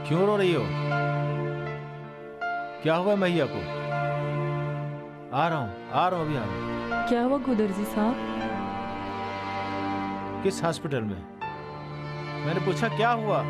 क्यों रो रही हो? क्या हुआ मैया को? आ रहा हूँ अभी आ रहा हूँ। क्या हुआ गुदर्जी साहब? किस हॉस्पिटल में? मैंने पूछा क्या हुआ?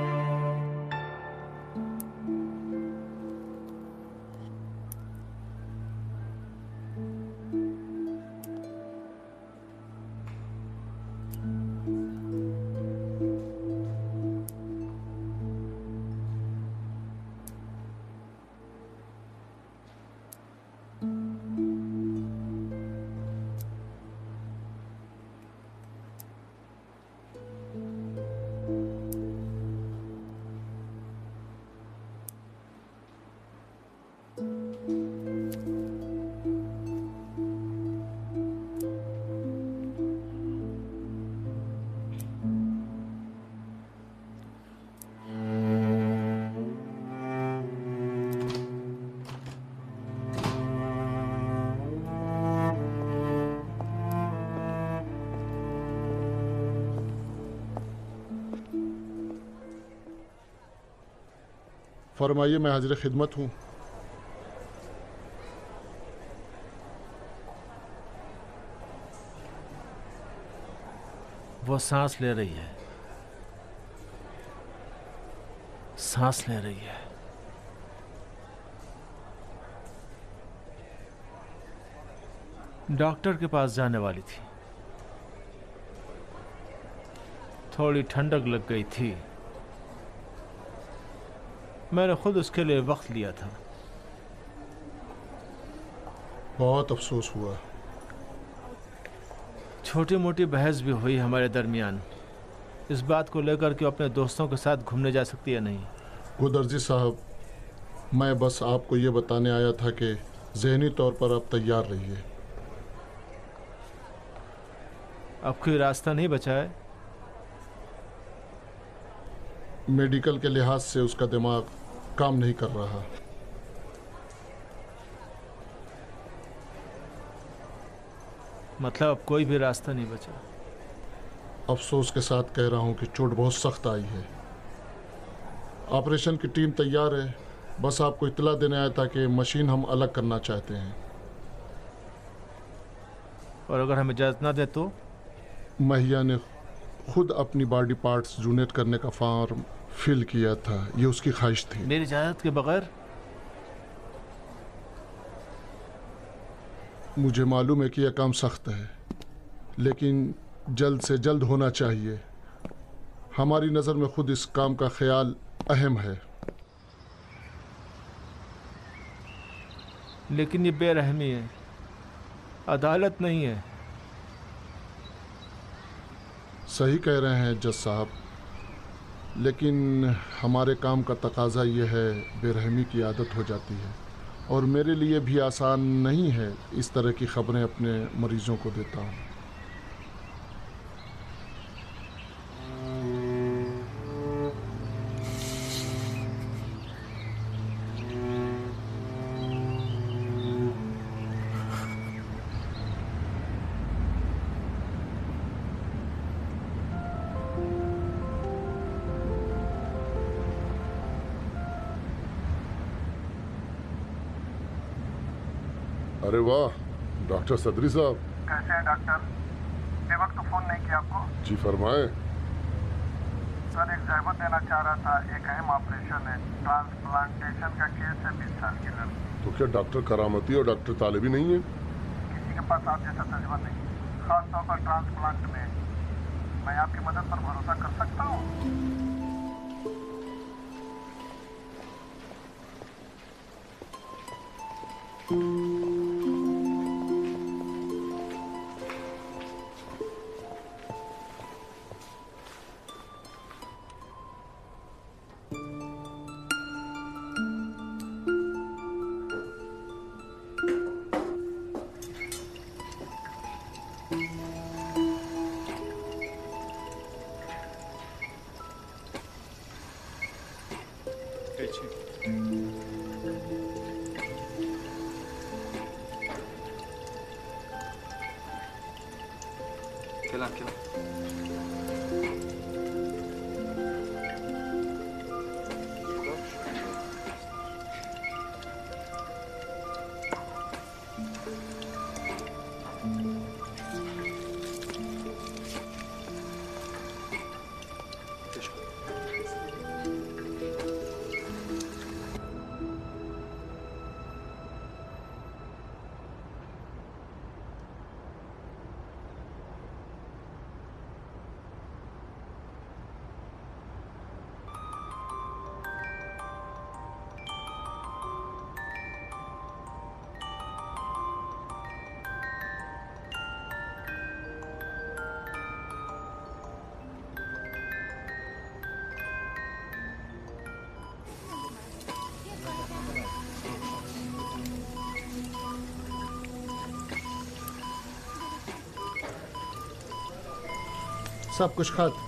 फरमाइए, मैं हाजिर खिदमत हूँ। वो सांस ले रही है, सांस ले रही है। डॉक्टर के पास जाने वाली थी, थोड़ी ठंडक लग गई थी। मैंने खुद उसके लिए वक्त लिया था। बहुत अफसोस हुआ। छोटी मोटी बहस भी हुई हमारे दरमियान, इस बात को लेकर कि अपने दोस्तों के साथ घूमने जा सकती है नहीं। गुदर्जी साहब, मैं बस आपको ये बताने आया था कि ज़हनी तौर पर आप तैयार रहिए। अब कोई रास्ता नहीं बचा है। मेडिकल के लिहाज से उसका दिमाग काम नहीं कर रहा। मतलब अब कोई भी रास्ता नहीं बचा। अफसोस के साथ कह रहा हूँ कि चोट बहुत सख्त आई है। ऑपरेशन की टीम तैयार है, बस आपको इत्तला देने आया था कि मशीन हम अलग करना चाहते हैं। और अगर हम इजाज़त ना दे तो? महिया ने खुद अपनी बॉडी पार्ट्स डोनेट करने का फॉर्म फिल किया था, ये उसकी ख्वाहिश थी। मेरी इजाज़त के बगैर? मुझे मालूम है कि यह काम सख्त है, लेकिन जल्द से जल्द होना चाहिए। हमारी नज़र में खुद इस काम का ख्याल अहम है। लेकिन ये बेरहमी है, अदालत नहीं है। सही कह रहे हैं जज साहब, लेकिन हमारे काम का तकाजा ये है, बेरहमी की आदत हो जाती है। और मेरे लिए भी आसान नहीं है इस तरह की खबरें अपने मरीज़ों को देता हूँ। अरे वाह, डॉक्टर सदरी साहब। कैसे हैं डॉक्टर? बेवक्त तो फोन नहीं किया आपको। जी फरमाएं। सर, एक जहमत देना चाह रहा था। एक अहम ऑपरेशन है, ट्रांसप्लांटेशन का केस है 20 साल की लड़की। तो क्या डॉक्टर करामती और डॉक्टर तालिबी नहीं है? किसी के पास आप जैसा तजुर्बा नहीं, खास तौर पर ट्रांसप्लांट में। मैं आपकी मदद पर भरोसा कर सकता हूँ। सब कुछ खत।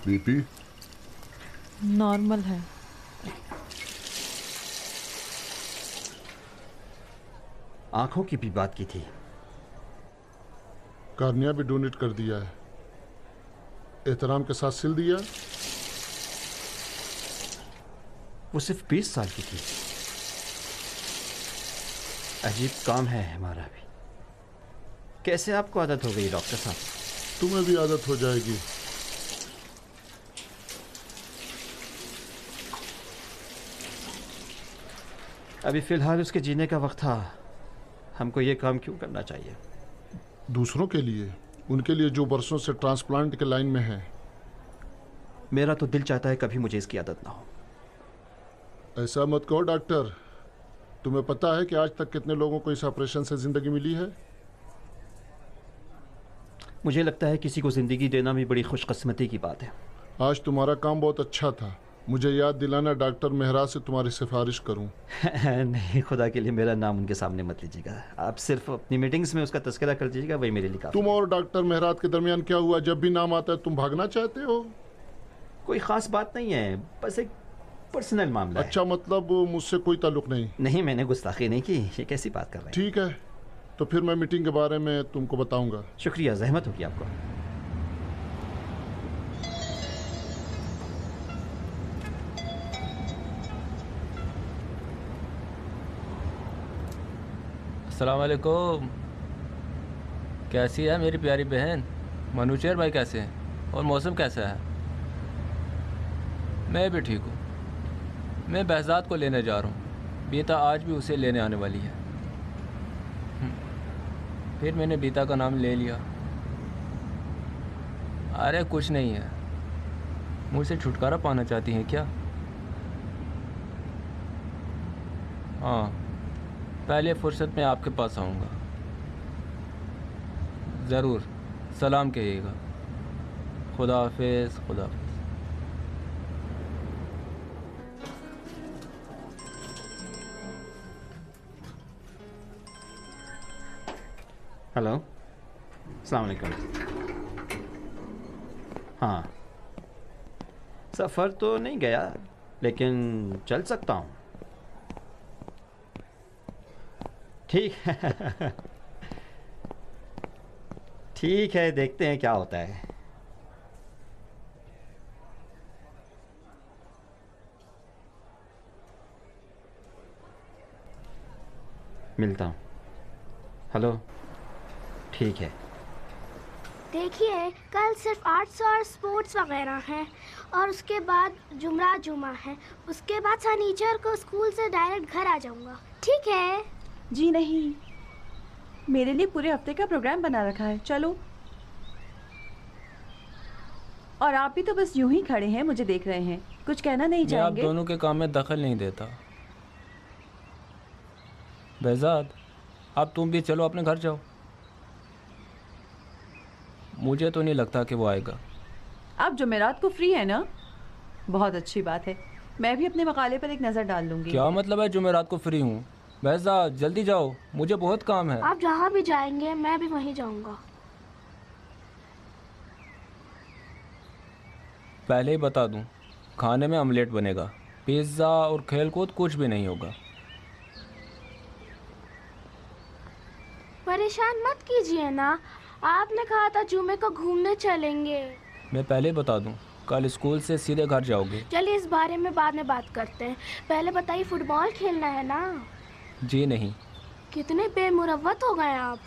बीपी नॉर्मल है। आंखों की भी बात की थी। कार्निया भी डोनेट कर दिया है, एहतराम के साथ सिल दिया। वो सिर्फ 20 साल की थी। अजीब काम है हमारा भी। कैसे आपको आदत हो गई डॉक्टर साहब? तुम्हें भी आदत हो जाएगी। अभी फिलहाल उसके जीने का वक्त था। हमको ये काम क्यों करना चाहिए? दूसरों के लिए, उनके लिए जो बरसों से ट्रांसप्लांट के लाइन में है। मेरा तो दिल चाहता है कभी मुझे इसकी आदत ना हो। ऐसा मत कहो डॉक्टर। तुम्हें पता है कि आज तक कितने लोगों को इस ऑपरेशन से जिंदगी मिली है? मुझे लगता है किसी को जिंदगी देना भी बड़ी खुशकिस्मती की बात है। आज तुम्हारा काम बहुत अच्छा था। मुझे याद दिलाना डॉक्टर मेहरा से तुम्हारी सिफारिश करूं। नहीं, खुदा के लिए मेरा नाम उनके सामने मत लीजिएगा। आप सिर्फ अपनी मीटिंग्स में उसका तस्करा कर दीजिएगा, वही मेरे लिए काफी। तुम और डॉक्टर मेहरात के दरमियान क्या हुआ? जब भी नाम आता है तुम भागना चाहते हो। कोई खास बात नहीं है, बस एक पर्सनल मामला अच्छा, मतलब मुझसे कोई ताल्लुक नहीं? नहीं, मैंने गुस्ताखी नहीं की। ये कैसी बात कर रहे हैं? ठीक है, तो फिर मैं मीटिंग के बारे में तुमको बताऊंगा। शुक्रिया, जहमत होगी आपको। अस्सलाम वालेकुम। कैसी है मेरी प्यारी बहन? मनुचेर भाई कैसे हैं? और मौसम कैसा है? मैं भी ठीक हूँ। मैं बहजाद को लेने जा रहा हूँ। बीता आज भी उसे लेने आने वाली है। फिर मैंने बीता का नाम ले लिया। अरे कुछ नहीं है। मुझसे छुटकारा पाना चाहती हैं क्या? हाँ, पहले फुर्सत में आपके पास आऊँगा। ज़रूर सलाम कहिएगा। खुदा हाफिज़। खुदा हाफिज़। हेलो, अस्सलाम वालेकुम। हाँ, सफ़र तो नहीं गया, लेकिन चल सकता हूँ। ठीक है। ठीक है, देखते हैं क्या होता है। मिलता हूँ। हेलो, ठीक है। देखिए, कल सिर्फ आर्ट्स और स्पोर्ट्स वगैरह हैं और उसके बाद जुमा है। उसके बाद शनिचर को स्कूल से डायरेक्ट घर आ जाऊंगा। ठीक है? जी नहीं, मेरे लिए पूरे हफ्ते का प्रोग्राम बना रखा है, चलो। और आप भी तो बस यूं ही खड़े हैं, मुझे देख रहे हैं, कुछ कहना नहीं मैं आप चाहेंगे? दोनों के काम में दखल नहीं देता। बेहजाद, अब तुम भी चलो, अपने घर जाओ। मुझे तो नहीं लगता कि वो आएगा। आप जुमेरात को फ्री है ना? बहुत अच्छी बात है, मैं भी अपने मकाले पर एक नज़र डाल लूँगी। क्या मतलब है जुमेरात को फ्री हूँ? बेहजाद जल्दी जाओ, मुझे बहुत काम है। आप जहाँ भी जाएंगे मैं भी वहीं जाऊँगा। पहले ही बता दूं, खाने में ऑमलेट बनेगा, पिज़्ज़ा और खेलकूद कुछ भी नहीं होगा। परेशान मत कीजिए ना, आपने कहा था जुमे को घूमने चलेंगे। मैं पहले ही बता दूं, कल स्कूल से सीधे घर जाओगे। चलिए इस बारे में बाद में बात करते हैं, पहले बताइए फुटबॉल खेलना है ना? जी नहीं। कितने बेमुरव्वत हो गए आप।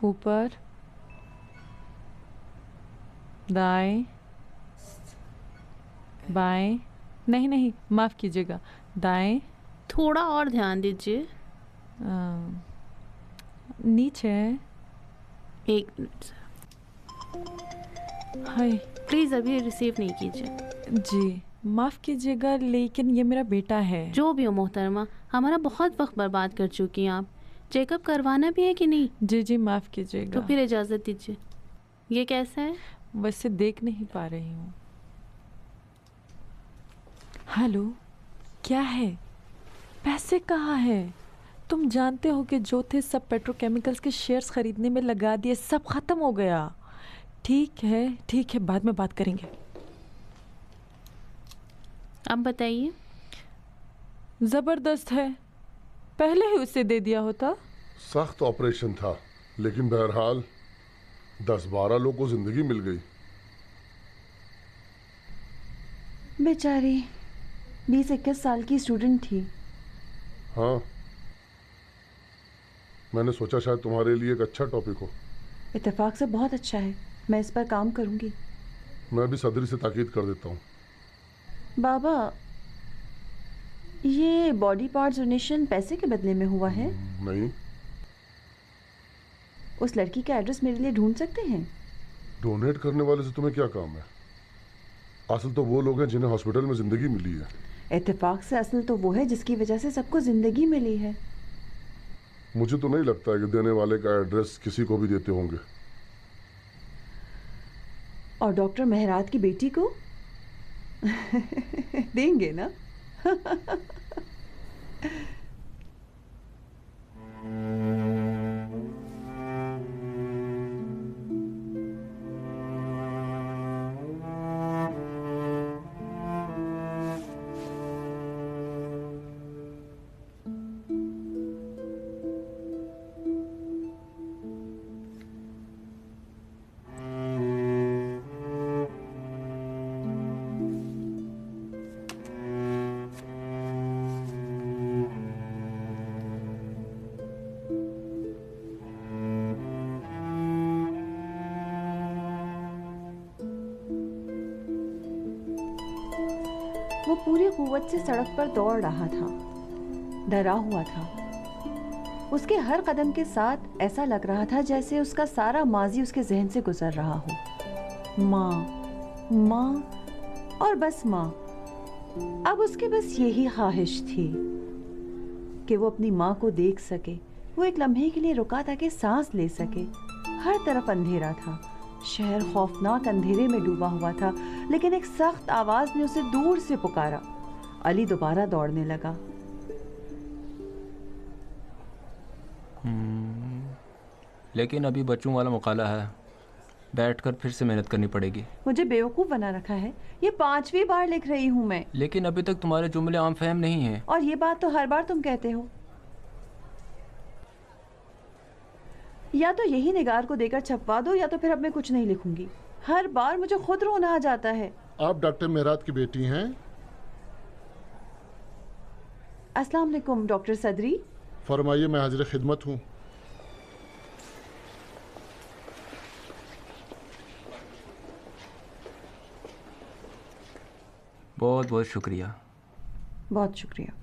ऊपर, दाएं, बाएं, नहीं नहीं माफ़ कीजिएगा, दाएं, थोड़ा और ध्यान दीजिए। नीचे, एक मिनट, हाय प्लीज़ अभी रिसीव नहीं कीजिए। जी माफ़ कीजिएगा, लेकिन ये मेरा बेटा है। जो भी हो मोहतरमा, हमारा बहुत वक्त बर्बाद कर चुकी हैं आप। चेकअप करवाना भी है कि नहीं? जी जी माफ़ कीजिएगा। तो फिर इजाज़त दीजिए। ये कैसा है? वैसे देख नहीं पा रही हूँ। हेलो, क्या है? पैसे कहाँ है? तुम जानते हो कि जो थे सब पेट्रोकेमिकल्स के शेयर्स खरीदने में लगा दिए, सब ख़त्म हो गया। ठीक है, बाद में बात करेंगे। अब बताइए। ज़बरदस्त है, पहले ही उसे दे दिया होता। सख्त ऑपरेशन था, लेकिन बहरहाल 10-12 लोगों को जिंदगी मिल गई। बेचारी 20-21 साल की स्टूडेंट थी। हाँ, मैंने सोचा शायद तुम्हारे लिए एक अच्छा टॉपिक हो। इत्तेफाक से बहुत अच्छा है, मैं इस पर काम करूंगी। मैं भी सदरी से ताकीद कर देता हूँ। बाबा, ये बॉडी पार्ट्स डोनेशन पैसे के बदले में हुआ है? नहीं। उस लड़की का एड्रेस मेरे लिए ढूंढ सकते हैं? डोनेट करने वाले से तुम्हें क्या काम है? असल तो वो लोग हैं जिन्हें हॉस्पिटल में ज़िंदगी मिली है। इत्तेफाक से असल तो वो है जिसकी वजह से सबको ज़िंदगी मिली है। मुझे तो नहीं लगता है कि देने वाले का एड्रेस किसी को भी देते होंगे। और डॉक्टर मेहरात की बेटी को देंगे ना? वो पूरी कुव्वत से सड़क पर दौड़ रहा था, डरा हुआ था। उसके हर कदम के साथ ऐसा लग रहा था जैसे उसका सारा माजी उसके जहन से गुजर रहा हो। माँ, माँ और बस माँ। अब उसके बस यही ख्वाहिश थी कि वो अपनी माँ को देख सके। वो एक लम्हे के लिए रुका ताकि सांस ले सके। हर तरफ अंधेरा था, शहर खौफनाक अंधेरे में डूबा हुआ था, लेकिन एक सख्त आवाज ने उसे दूर से पुकारा। अली दोबारा दौड़ने लगा। लेकिन अभी बच्चों वाला मुकाला है। बैठकर फिर से मेहनत करनी पड़ेगी। मुझे बेवकूफ़ बना रखा है। ये 5वीं बार लिख रही हूँ मैं। लेकिन अभी तक तुम्हारे जुमले आम फहम नहीं हैं। और ये बात तो हर बार तुम कहते हो। या तो यही निगार को देकर छपवा दो या तो फिर अब मैं कुछ नहीं लिखूंगी। हर बार मुझे खुद रोना आ जाता है। आप डॉक्टर मेहरात की बेटी हैं? अस्सलाम वालेकुम डॉक्टर सदरी। फरमाइए, मैं हाजिर खिदमत हूँ। बहुत बहुत शुक्रिया। बहुत शुक्रिया।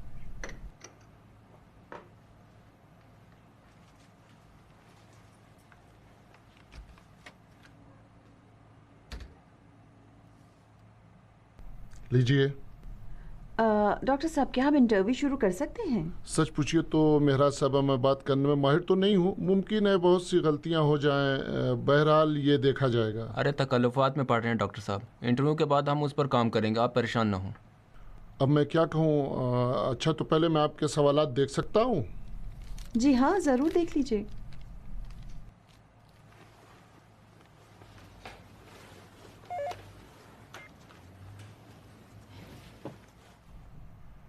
लीजिए। डॉक्टर साहब, क्या हम इंटरव्यू शुरू कर सकते हैं? सच पूछिए तो मेहराज साहबा, मैं बात करने में माहिर तो नहीं हूँ। मुमकिन है बहुत सी गलतियाँ हो जाएं। बहरहाल ये देखा जाएगा। अरे तकल्लुफ़ात में पड़ रहे हैं डॉक्टर साहब। इंटरव्यू के बाद हम उस पर काम करेंगे, आप परेशान ना हों। अब मैं क्या कहूँ? अच्छा, तो पहले मैं आपके सवालात देख सकता हूँ? जी हाँ, ज़रूर देख लीजिए।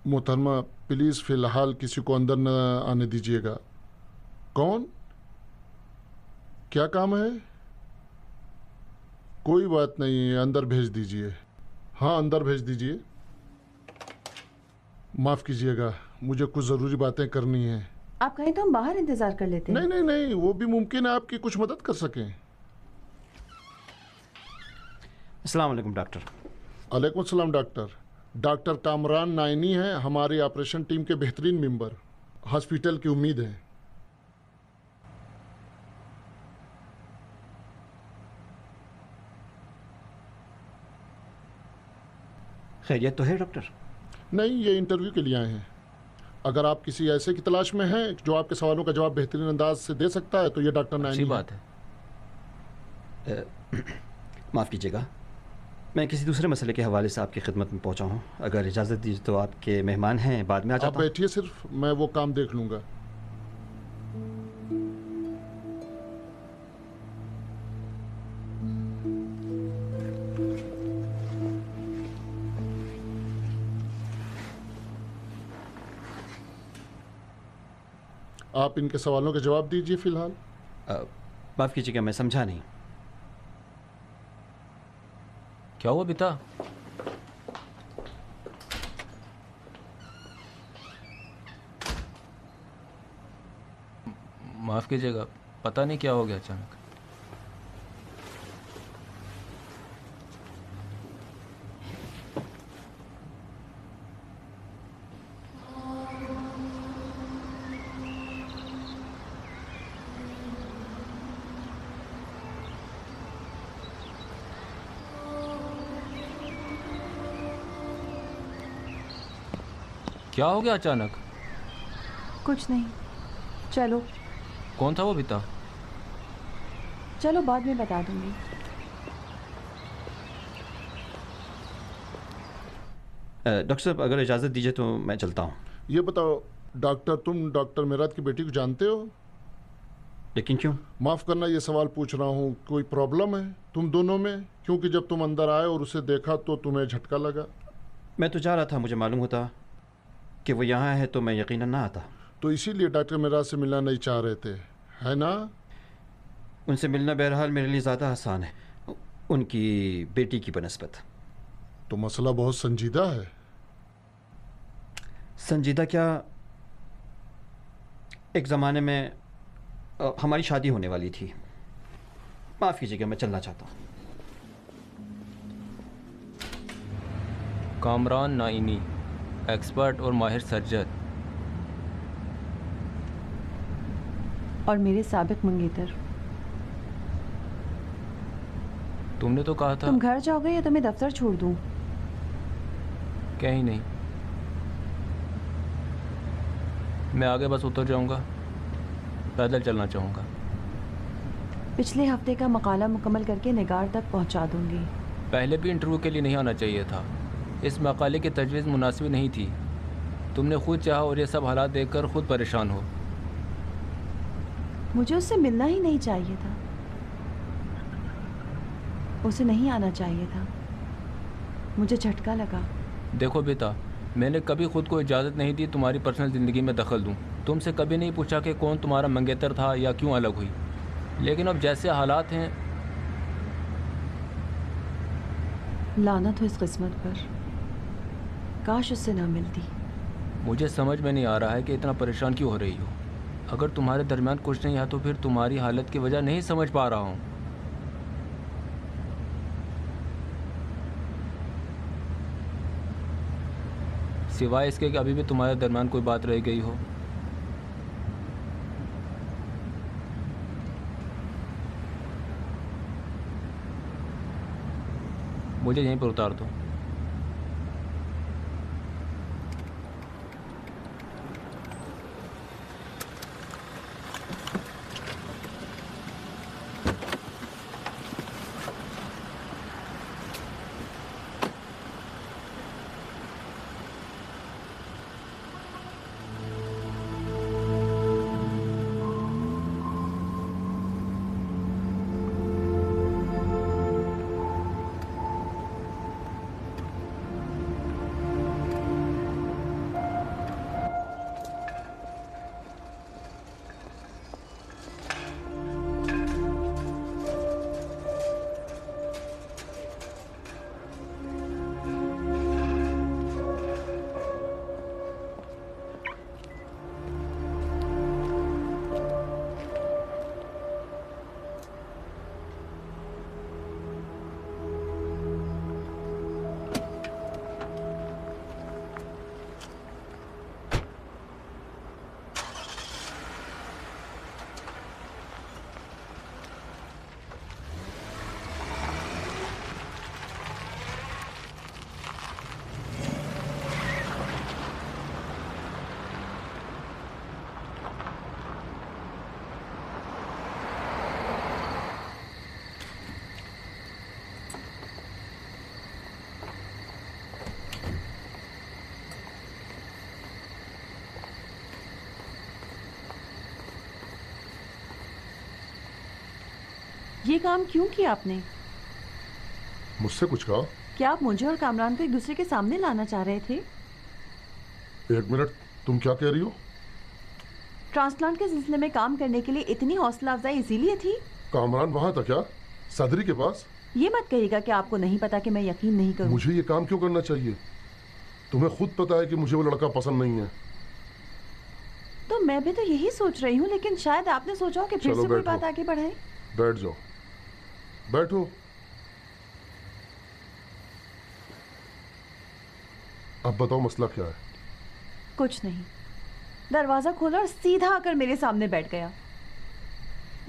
मोहतरमा, प्लीज़ फ़िलहाल किसी को अंदर न आने दीजिएगा। कौन? क्या काम है? कोई बात नहीं, अंदर भेज दीजिए। हाँ, अंदर भेज दीजिए। माफ़ कीजिएगा, मुझे कुछ ज़रूरी बातें करनी हैं। आप कहें तो हम बाहर इंतज़ार कर लेते हैं। नहीं नहीं नहीं, वो भी मुमकिन है आपकी कुछ मदद कर सकें। अस्सलाम वालेकुम डॉक्टर। अलैकुम सलाम डॉक्टर। डॉक्टर कामरान नाइनी हैं, हमारी ऑपरेशन टीम के बेहतरीन मेंबर। हॉस्पिटल की उम्मीद है। खैरियत तो है डॉक्टर? नहीं, ये इंटरव्यू के लिए आए हैं। अगर आप किसी ऐसे की तलाश में हैं जो आपके सवालों का जवाब बेहतरीन अंदाज से दे सकता है तो ये डॉक्टर नाइनी। अच्छी बात है। माफ़ कीजिएगा, मैं किसी दूसरे मसले के हवाले से आपकी खिदमत में पहुंचा हूं। अगर इजाज़त दीजिए तो आपके मेहमान हैं, बाद में आ जाता हूं। आप बैठिए, सिर्फ मैं वो काम देख लूँगा। आप इनके सवालों के जवाब दीजिए फ़िलहाल। माफ़ कीजिएगा, मैं समझा नहीं। क्या हुआ पिता? माफ़ कीजिएगा, पता नहीं क्या हो गया अचानक। क्या हो गया अचानक? कुछ नहीं, चलो। कौन था वो पिता? चलो बाद में बता दूंगी। डॉक्टर साहब, अगर इजाज़त दीजिए तो मैं चलता हूँ। ये बताओ डॉक्टर, तुम डॉक्टर मेहरात की बेटी को जानते हो? लेकिन क्यों? माफ़ करना, ये सवाल पूछ रहा हूँ, कोई प्रॉब्लम है तुम दोनों में? क्योंकि जब तुम अंदर आए और उसे देखा तो तुम्हें झटका लगा। मैं तो जा रहा था, मुझे मालूम होता कि वो यहाँ है तो मैं यकीनन ना आता। तो इसीलिए डॉक्टर मेहरात से मिलना नहीं चाह रहे थे, है ना? उनसे मिलना बहरहाल मेरे लिए ज़्यादा आसान है, उनकी बेटी की बनस्बत। तो मसला बहुत संजीदा है। संजीदा क्या, एक ज़माने में हमारी शादी होने वाली थी। माफ़ कीजिएगा, मैं चलना चाहता हूँ। कामरान नाइनी, एक्सपर्ट और माहिर सर्जन। और मेरे साबिक मंगेतर। तुमने तो कहा था। तुम घर जाओगे या तुम्हें दफ्तर छोड़ दूं? कहीं नहीं, मैं आगे बस उतर जाऊंगा, पैदल चलना चाहूँगा। पिछले हफ्ते का मकाला मुकम्मल करके निगार तक पहुंचा दूंगी। पहले भी इंटरव्यू के लिए नहीं आना चाहिए था। इस मकाले की तजवीज़ मुनासिब नहीं थी। तुमने खुद चाहा और ये सब हालात देखकर खुद परेशान हो। मुझे उससे मिलना ही नहीं चाहिए था। उसे नहीं आना चाहिए था। मुझे झटका लगा। देखो बेटा, मैंने कभी खुद को इजाज़त नहीं दी तुम्हारी पर्सनल ज़िंदगी में दखल दूं। तुमसे कभी नहीं पूछा कि कौन तुम्हारा मंगेतर था या क्यों अलग हुई। लेकिन अब जैसे हालात हैं। लानत हो इस किस्मत पर, काश उससे ना मिलती। मुझे समझ में नहीं आ रहा है कि इतना परेशान क्यों हो रही हो। अगर तुम्हारे दरमियान कुछ नहीं है तो फिर तुम्हारी हालत की वजह नहीं समझ पा रहा हूँ। सिवाय इसके कि अभी भी तुम्हारे दरमियान कोई बात रह गई हो। मुझे यहीं पर उतार दो। ये काम क्यों किया आपने? मुझसे कुछ कहा? क्या आप मुझे और कामरान को एक दूसरे के सामने लाना चाह रहे थे? एक मिनट, तुम क्या कह रही हो? ट्रांसप्लांट के सिलसिले में काम करने के लिए इतनी हौसला अफजाई इसीलिए थी? कामरान वहां था क्या? सदरी के पास? ये मत कहिएगा कि आपको नहीं पता कि मैं यकीन नहीं करूं। मुझे ये काम क्यों करना चाहिए? तुम्हें खुद पता है कि मुझे वो लड़का पसंद नहीं है। तो मैं भी तो यही सोच रही हूँ, लेकिन शायद आपने सोचा हो कि फिर से कोई बात आगे बढ़ाए। बैठ जाओ, बैठो। अब बताओ मसला क्या है? कुछ नहीं। दरवाजा खोला और सीधा आकर मेरे सामने बैठ गया।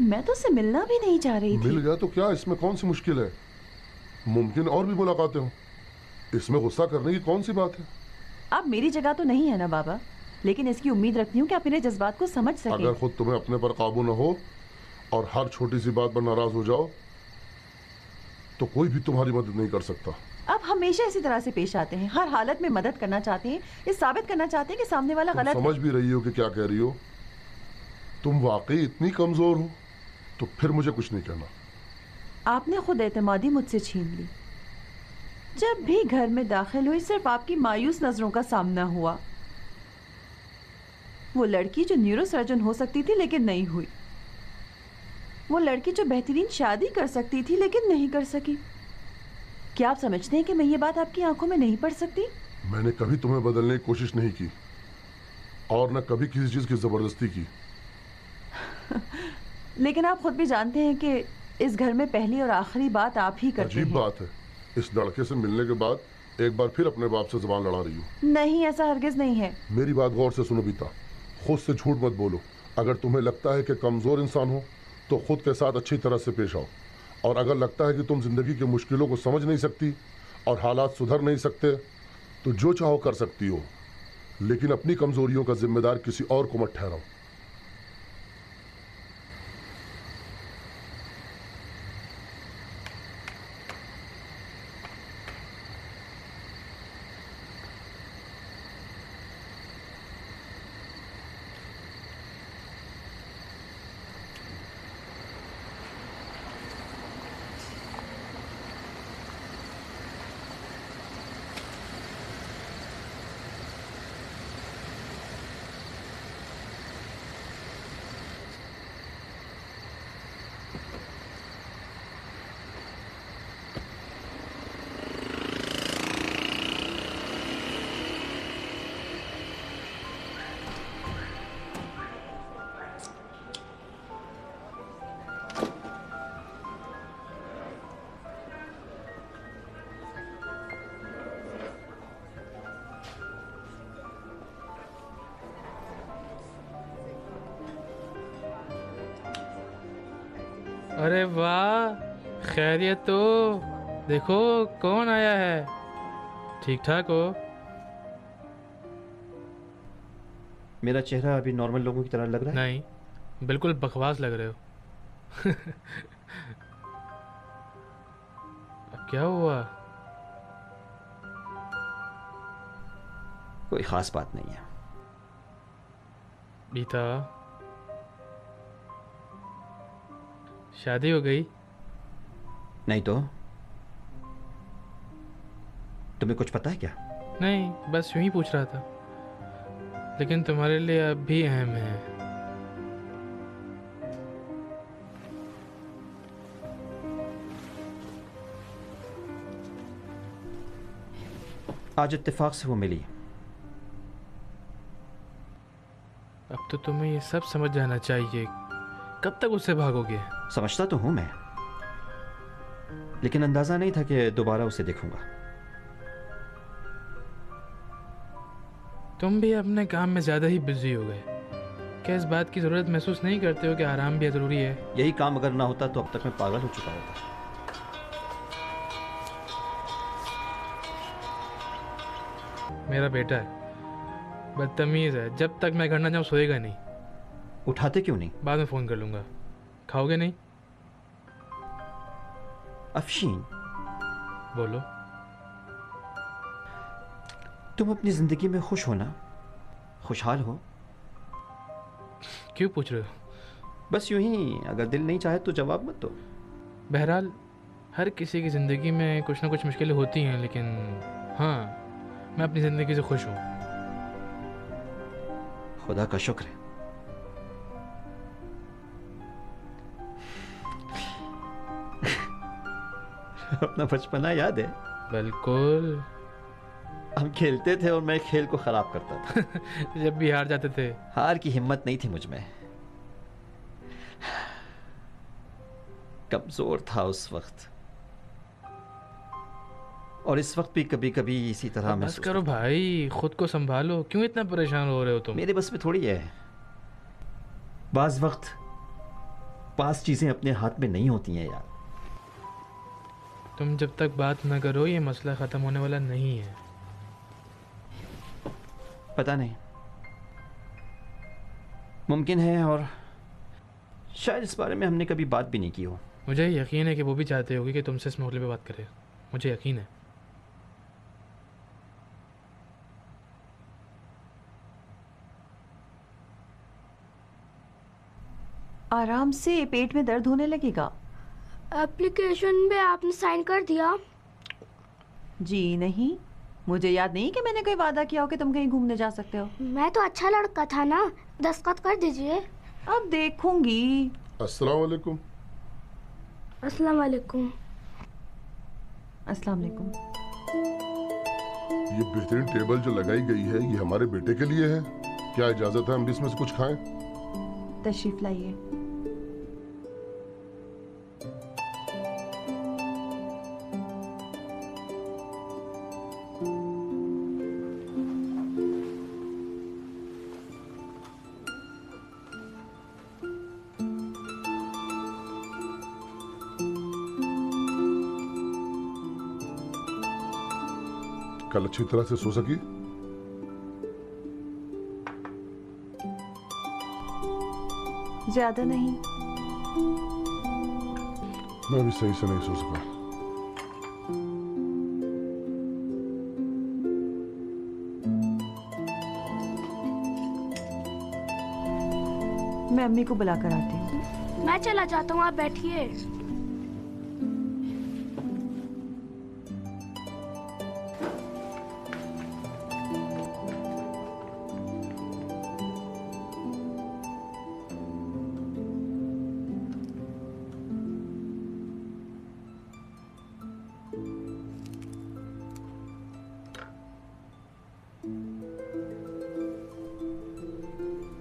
मैं तो उससे मिलना भी नहीं चाह रही थी। मिल गया तो क्या, इसमें कौन सी मुश्किल है? मुमकिन और भी मुलाकातें हों, इसमें गुस्सा करने की कौन सी बात है? आप मेरी जगह तो नहीं है ना बाबा, लेकिन इसकी उम्मीद रखती हूँ कि आप मेरे जज्बात को समझ सकें। अगर खुद तुम्हें अपने पर काबू न हो और हर छोटी सी बात पर नाराज हो जाओ तो कोई भी तुम्हारी मदद नहीं कर सकता। आप हमेशा इसी तरह से पेश आते हैं, हर हालत में मदद करना चाहते हैं, ये साबित करना चाहते हैं कि सामने वाला गलत है। समझ भी रही हो कि क्या कह रही हो? तुम वाकई इतनी कमजोर हो तो फिर मुझे कुछ नहीं कहना। आपने खुद एतमादी मुझसे छीन ली। जब भी घर में दाखिल हुई सिर्फ आपकी मायूस नजरों का सामना हुआ। वो लड़की जो न्यूरो सर्जन हो सकती थी लेकिन नहीं हुई, वो लड़की जो बेहतरीन शादी कर सकती थी लेकिन नहीं कर सकी। क्या आप समझते हैं कि मैं ये बात आपकी आंखों में नहीं पढ़ सकती? मैंने कभी तुम्हें बदलने की कोशिश नहीं की और न कभी किसी चीज की जबरदस्ती की। लेकिन आप खुद भी जानते हैं कि इस घर में पहली और आखिरी बात आप ही करते हैं। अजीब बात है, इस लड़के से मिलने के बाद एक बार फिर अपने बाप से जुबान लड़ा रही हो। नहीं, ऐसा हरगिज नहीं है। मेरी बात गौर से सुनो बीता, खुद से झूठ मत बोलो। अगर तुम्हें लगता है कि कमजोर इंसान हो तो खुद के साथ अच्छी तरह से पेश आओ, और अगर लगता है कि तुम जिंदगी की मुश्किलों को समझ नहीं सकती और हालात सुधर नहीं सकते तो जो चाहो कर सकती हो, लेकिन अपनी कमजोरियों का जिम्मेदार किसी और को मत ठहराओ। अरे वाह, खैरियत तो। देखो कौन आया है। ठीक ठाक हो? मेरा चेहरा अभी नॉर्मल लोगों की तरह लग रहा है? नहीं, बिल्कुल बकवास लग रहे हो। अब क्या हुआ? कोई खास बात नहीं है। बीता, शादी हो गई? नहीं तो तुम्हें कुछ पता है क्या? नहीं, बस यूं ही पूछ रहा था। लेकिन तुम्हारे लिए अब भी अहम है। आज इत्तेफाक से वो मिली। अब तो तुम्हें ये सब समझ जाना चाहिए। कब तक उससे भागोगे? समझता तो हूं मैं, लेकिन अंदाजा नहीं था कि दोबारा उसे देखूंगा। तुम भी अपने काम में ज़्यादा ही बिजी हो गए। क्या इस बात की ज़रूरत महसूस नहीं करते हो कि आराम भी ज़रूरी है? यही काम अगर ना होता तो अब तक मैं पागल हो चुका होता। मेरा बेटा है, बदतमीज़ है। जब तक मैं घर ना जाऊँ सोएगा नहीं। उठाते क्यों नहीं? बाद में फ़ोन कर लूँगा। खाओगे नहीं? अफशीन, बोलो। तुम अपनी जिंदगी में खुश हो ना? खुशहाल हो? क्यों पूछ रहे हो? बस यूं ही, अगर दिल नहीं चाहे तो जवाब मत दो। बहरहाल हर किसी की ज़िंदगी में कुछ ना कुछ मुश्किलें होती हैं, लेकिन हाँ, मैं अपनी ज़िंदगी से खुश हूँ। खुदा का शुक्र है। अपना बचपना याद है? बिल्कुल। हम खेलते थे और मैं खेल को खराब करता था। जब भी हार जाते थे। हार की हिम्मत नहीं थी मुझ में। कमजोर था उस वक्त, और इस वक्त भी कभी कभी इसी तरह बस करो भाई, खुद को संभालो। क्यों इतना परेशान हो रहे हो तुम? मेरे बस में थोड़ी है। बाज वक्त पास चीजें अपने हाथ में नहीं होती हैं यार। तुम जब तक बात ना करो ये मसला ख़त्म होने वाला नहीं है। पता नहीं, मुमकिन है, और शायद इस बारे में हमने कभी बात भी नहीं की हो। मुझे यकीन है कि वो भी चाहते होगी कि तुमसे इस मसले पे बात करें। मुझे यकीन है। आराम से, पेट में दर्द होने लगेगा। एप्लीकेशन पे आपने साइन कर दिया? जी नहीं, मुझे याद नहीं कि मैंने कोई वादा किया हो कि तुम कहीं घूमने जा सकते हो। मैं तो अच्छा लड़का था ना, दस्तखत कर दीजिए। अब देखूंगी। अस्सलाम वालेकुम। अस्सलाम वालेकुम। अस्सलाम वालेकुम। ये बेहतरीन टेबल जो लगाई गई है, ये हमारे बेटे के लिए है। क्या इजाजत है हम भी इसमें से कुछ खाएं? तशरीफ लाइए। कल अच्छी तरह से सो सकी? ज्यादा नहीं। मैं भी सही से नहीं सो सका। मैं अम्मी को बुला कर आती हूँ। मैं चला जाता हूँ, आप बैठिए।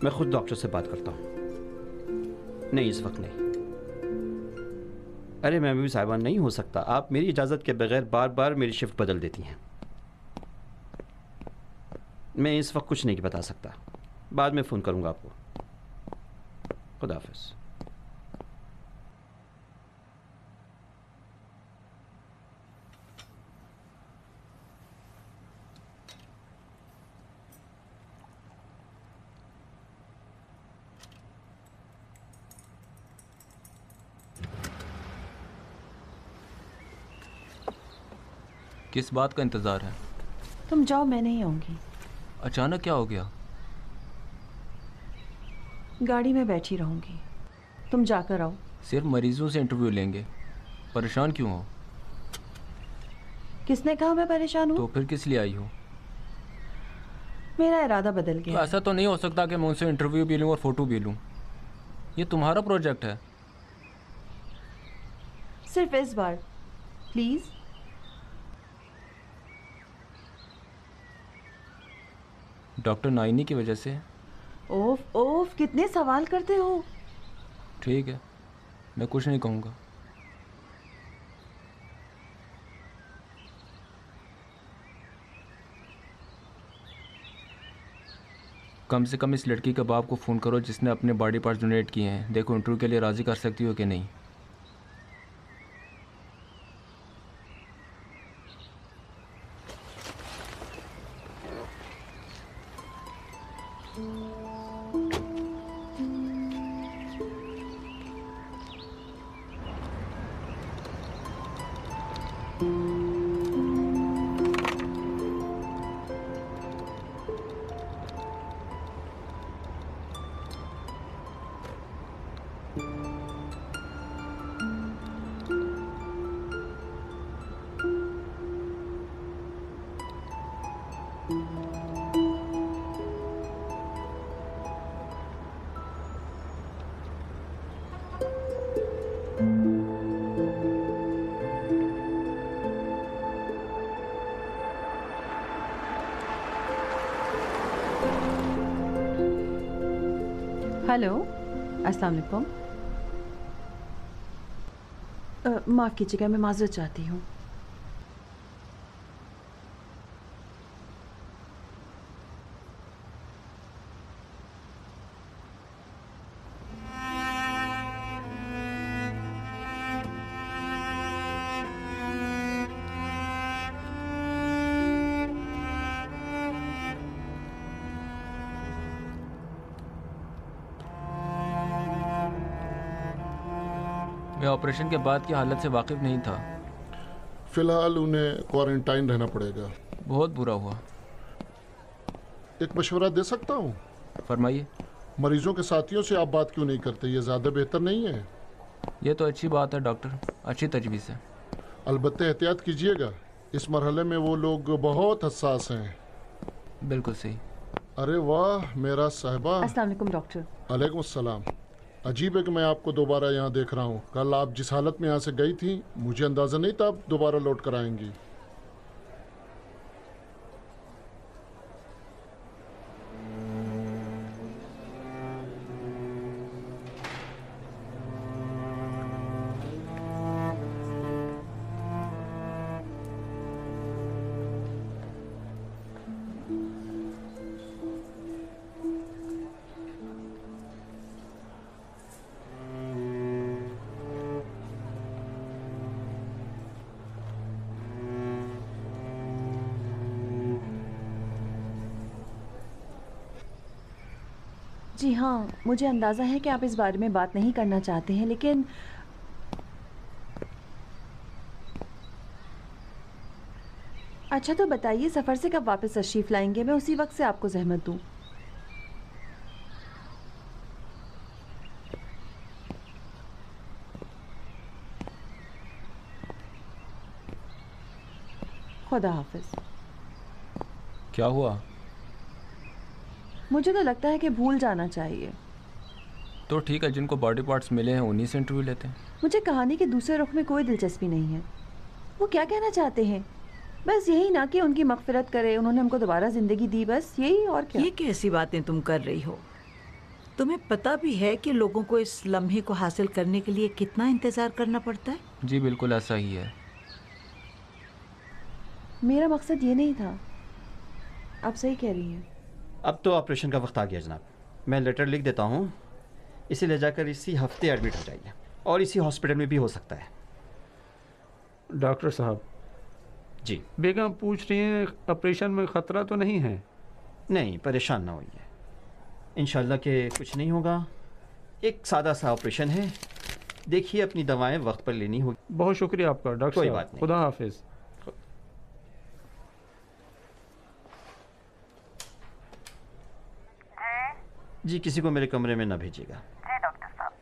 मैं खुद डॉक्टर से बात करता हूँ। नहीं, इस वक्त नहीं। अरे मैं भी साहिबान नहीं हो सकता। आप मेरी इजाज़त के बगैर बार बार मेरी शिफ्ट बदल देती हैं। मैं इस वक्त कुछ नहीं बता सकता। बाद में फ़ोन करूँगा आपको। खुदा हाफ़िज़। किस बात का इंतज़ार है? तुम जाओ, मैं नहीं आऊँगी। अचानक क्या हो गया? गाड़ी में बैठी रहूँगी, तुम जाकर आओ। सिर्फ मरीजों से इंटरव्यू लेंगे, परेशान क्यों हो? किसने कहा मैं परेशान हूँ? तो फिर किस लिए आई हो? मेरा इरादा बदल गया। तो ऐसा तो नहीं हो सकता कि मैं उनसे इंटरव्यू भी लूँ और फ़ोटो भी लूँ। ये तुम्हारा प्रोजेक्ट है। सिर्फ इस बार प्लीज। डॉक्टर नाइनी की वजह से? ओफ ओफ, कितने सवाल करते हो। ठीक है, मैं कुछ नहीं कहूँगा। कम से कम इस लड़की के बाप को फ़ोन करो जिसने अपने बॉडी पार्ट्स डोनेट किए हैं। देखो इंटरव्यू के लिए राज़ी कर सकती हो कि नहीं। हेलो, अस्सलाम वालेकुम। माफ़ कीजिएगा, मैं माजरत चाहती हूँ। मैं ऑपरेशन के बाद की हालत से वाकिफ़ नहीं था। फिलहाल उन्हें क्वारंटाइन रहना पड़ेगा। बहुत बुरा हुआ। एक मशवरा दे सकता हूँ? फरमाइए। मरीजों के साथियों से आप बात क्यों नहीं करते? ये ज़्यादा बेहतर नहीं है? ये तो अच्छी बात है डॉक्टर, अच्छी तजवीज़ है। अलबत्ते एहतियात कीजिएगा, इस मरहले में वो लोग बहुत हसास हैं। बिल्कुल सही। अरे वाह मेरा साहिबा। अस्सलाम वालेकुम डॉक्टर। अलैकुम अस्सलाम। अजीब है कि मैं आपको दोबारा यहाँ देख रहा हूँ। कल आप जिस हालत में यहाँ से गई थी, मुझे अंदाज़ा नहीं था आप दोबारा लौट कर आएंगी। जी हाँ, मुझे अंदाज़ा है कि आप इस बारे में बात नहीं करना चाहते हैं, लेकिन अच्छा तो बताइए, सफ़र से कब वापस तशरीफ़ लाएंगे? मैं उसी वक्त से आपको ज़हमत दूँ। खुदा हाफिज़। क्या हुआ? मुझे तो लगता है कि भूल जाना चाहिए। तो ठीक है, जिनको बॉडी पार्ट्स मिले हैं उन्हीं से इंटरव्यू लेते हैं। मुझे कहानी के दूसरे रुख में कोई दिलचस्पी नहीं है। वो क्या कहना चाहते हैं? बस यही ना कि उनकी मग़फ़िरत करे, उन्होंने हमको दोबारा ज़िंदगी दी, बस यही। और क्या? ये कैसी बातें तुम कर रही हो? तुम्हें पता भी है कि लोगों को इस लम्हे को हासिल करने के लिए कितना इंतज़ार करना पड़ता है? जी बिल्कुल ऐसा ही है। मेरा मकसद ये नहीं था। आप सही कह रही हैं। अब तो ऑपरेशन का वक्त आ गया जनाब। मैं लेटर लिख देता हूँ, इसे ले जाकर इसी हफ्ते एडमिट हो जाइए, और इसी हॉस्पिटल में भी हो सकता है। डॉक्टर साहब जी। बेगम पूछ रही हैं ऑपरेशन में ख़तरा तो नहीं है? नहीं, परेशान ना होइए, इंशाल्लाह के कुछ नहीं होगा। एक सादा सा ऑपरेशन है, देखिए अपनी दवाएं वक्त पर लेनी होगी। बहुत शुक्रिया आपका डॉक्टर साहब। कोई बात नहीं। खुदा हाफिज़। जी, किसी को मेरे कमरे में ना भेजिएगा। जी डॉक्टर साहब।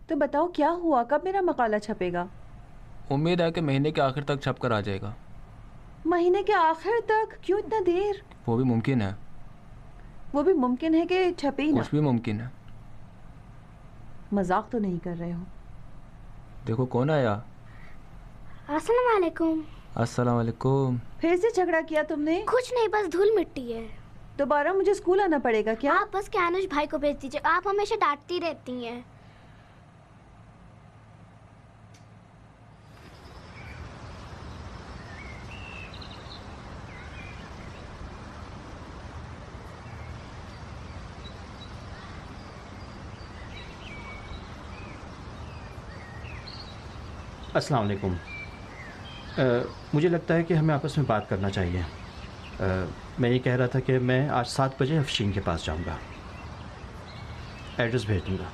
तो बताओ क्या हुआ, कब मेरा मकाला छपेगा? उम्मीद है कि महीने के आखिर तक छप कर आ जाएगा। महीने के आखिर तक? क्यों इतना देर? वो भी मुमकिन है। वो भी मुमकिन है कि छपे ही ना? कुछ भी मुमकिन है। मजाक तो नहीं कर रहे हो? देखो कौन आया। अस्सलाम वालेकुम। अस्सलाम वालेकुम। फिर से झगड़ा किया तुमने? कुछ नहीं, बस धूल मिट्टी है। दोबारा मुझे स्कूल आना पड़ेगा क्या? आप बस कैनुश भाई को भेज दीजिए, आप हमेशा डांटती रहती हैं। अस्सलाम वालेकुम। मुझे लगता है कि हमें आपस में बात करना चाहिए। मैं ये कह रहा था कि मैं आज 7 बजे अफशीन के पास जाऊंगा। एड्रेस भेज दूंगा।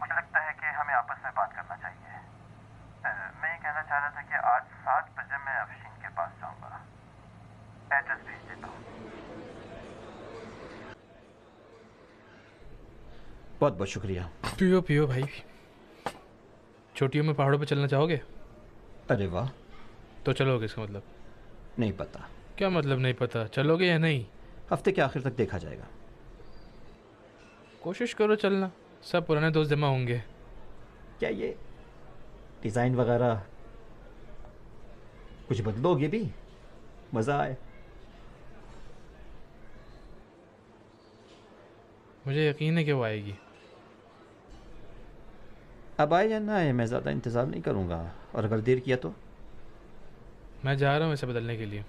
मुझे लगता है कि हमें आपस में बात करना चाहिए। मैं ये कहना चाह रहा था कि आज 7 बजे मैं अफशीन के पास जाऊंगा। एड्रेस भेज देता हूँ। बहुत बहुत शुक्रिया। पियो पियो भाई। छोटियों में पहाड़ों पे चलना चाहोगे? अरे वाह। तो चलोगे, इसका मतलब? नहीं पता। क्या मतलब नहीं पता? चलोगे या नहीं? हफ्ते के आखिर तक देखा जाएगा। कोशिश करो चलना, सब पुराने दोस्त जमा होंगे। क्या ये डिज़ाइन वगैरह कुछ बदलोगे भी? मज़ा आए। मुझे यकीन है कि वो आएगी। अब आए या ना आए, मैं ज़्यादा इंतज़ार नहीं करूँगा, और अगर देर किया तो? मैं जा रहा हूँ इसे बदलने के लिए।